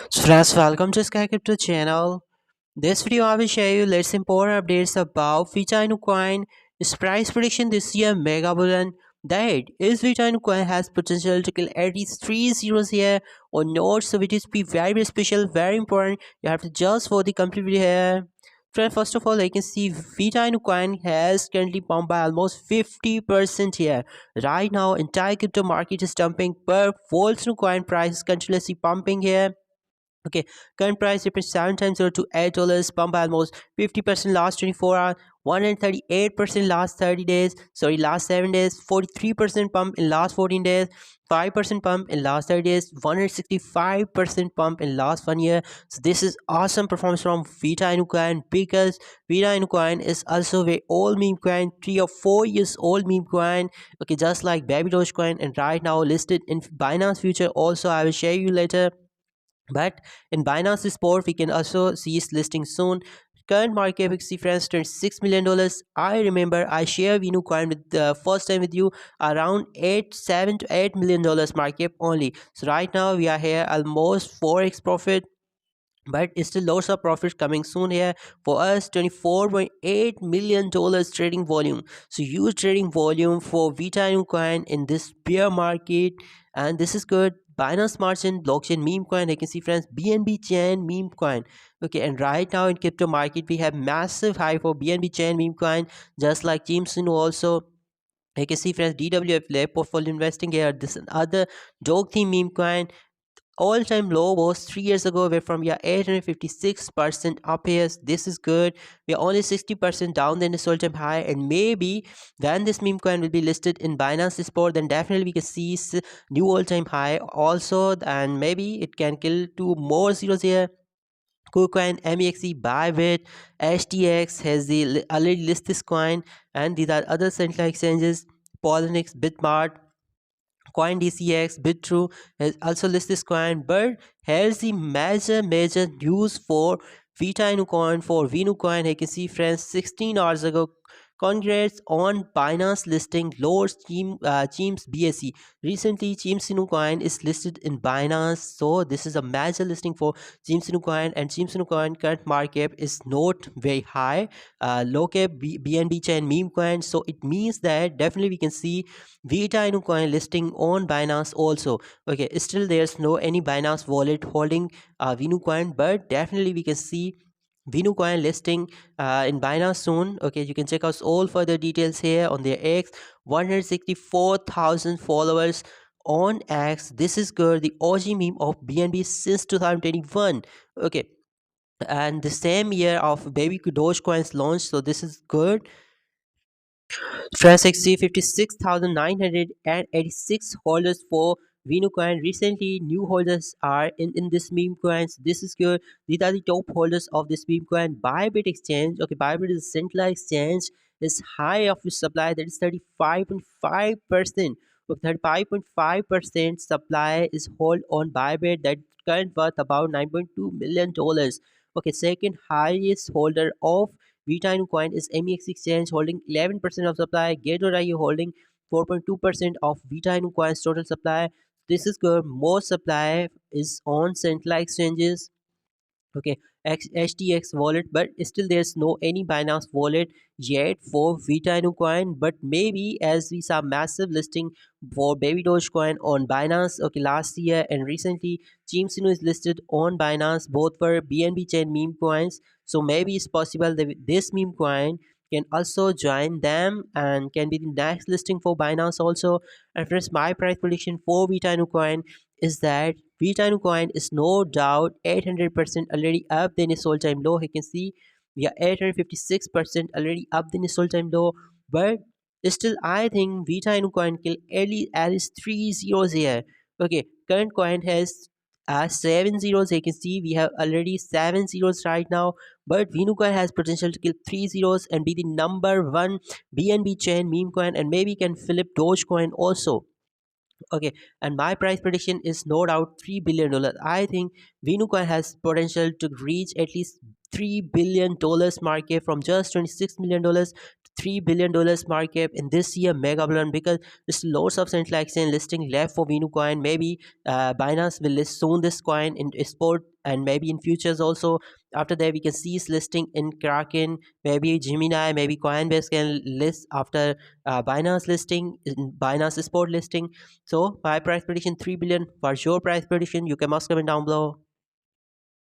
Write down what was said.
So friends, welcome to Sky Crypto channel. This video I will share you latest important updates about Vita Coin, its price prediction this year, Mega Bullion. That is Vita Coin has potential to kill at least three zeros here or not, so it is be very special, very important. You have to just for the complete video here. Friend, first of all, I can see Vita Coin has currently pumped by almost 50% here. Right now, entire crypto market is dumping, per Volt Coin price is continuously pumping here. Okay, current price represents 7 times zero to $8, pump by almost 50% last 24 hours, 138% last 30 days, sorry, last 7 days, 43% pump in last 14 days, 5% pump in last 30 days, 165% pump in last 1 year. So this is awesome performance from Vita Coin, because Vita Coin is also a old meme coin, 3 or 4 years old meme coin. Okay, just like Baby Dogecoin, and right now listed in Binance Future. Also, I will share you later, but in Binance Sport, we can also see its listing soon. Current market capacity, friends, $26 million. I remember I shared Vinu coin with the first time with you around 7 to 8 million dollars market only. So right now we are here almost 4x profit, but it's still lots of profits coming soon here for us. $24.8 million trading volume, so huge trading volume for Vita coin in this bear market, and this is good. Binance Smart Chain blockchain meme coin, I can see, friends, BNB chain meme coin. Okay, and right now in crypto market we have massive high for BNB chain meme coin, just like James Sinu also. I can see, friends, DWF lab portfolio investing here. This other dog theme meme coin, all-time low was 3 years ago. We're from, yeah, 856% up here. This is good. We're only 60% down than this all-time high, and maybe when this meme coin will be listed in Binance Sport, then definitely we can see new all-time high also, and maybe it can kill two more zeros here. KuCoin, MEXC, Bybit, HTX has the already list this coin, and these are other central exchanges. Poloniex, Bitmart, CoinDCX, BitTrue has also listed this coin, but here's the major news for Vita coin, for Vinu coin. You can see, friends, 16 hours ago. Congrats on Binance listing Lord's Teams BSC. Recently, Teams coin is listed in Binance, so this is a major listing for Teams coin, and Teams coin current market is not very high. Low cap BNB chain meme coin, so it means that definitely we can see Vita Inu coin listing on Binance also. Okay, still there's no any Binance wallet holding Vinu coin, but definitely we can see Vinu coin listing in Binance soon. Okay, you can check out all further details here on their X. 164,000 followers on X. This is good. The OG meme of BNB since 2021. Okay, and the same year of Baby Dogecoin's launch. So this is good. Transact 56,986 holders for Venu coin. Recently, new holders are in this meme coins. This is good. These are the top holders of this meme coin. Bybit exchange. Okay, Bybit is a centralized exchange. Is high of its supply, that is 35.5%. 35.5% supply is hold on Bybit, that current worth about $9.2 million. Okay, second highest holder of Vita coin is MEX exchange, holding 11% of supply. Gate.io holding 4.2% of Vita coin's total supply. This is good. More supply is on central exchanges. Okay, HTX wallet, but still there's no any Binance wallet yet for Vita coin. But maybe as we saw massive listing for Baby Dogecoin on Binance, okay, last year and recently, Chimsinu is listed on Binance, both for BNB chain meme coins. So maybe it's possible that this meme coin can also join them and can be the next listing for Binance also. And friends, my price prediction for Vita coin is that Vita coin is no doubt 800% already up than its all-time low. You can see we are 856% already up than its all-time low, but still I think Vita coin can at least three zeros here. Okay, current coin has 7 zeros. You can see we have already 7 zeros right now, but Vinu coin has potential to kill 3 zeros and be the number one BNB chain meme coin, and maybe can flip Dogecoin also. Okay, and my price prediction is no doubt $3 billion. I think Venucoin has potential to reach at least $3 billion market from just $26 million to $3 billion market cap in this year mega blown, because there's lots of central exchange listing left for Vinu coin. Maybe Binance will list soon this coin in sport and maybe in futures also. After that, we can see its listing in Kraken, maybe Gemini, maybe Coinbase can list after Binance listing, in Binance sport listing. So my price prediction 3 billion. What's your price prediction? You can must comment down below.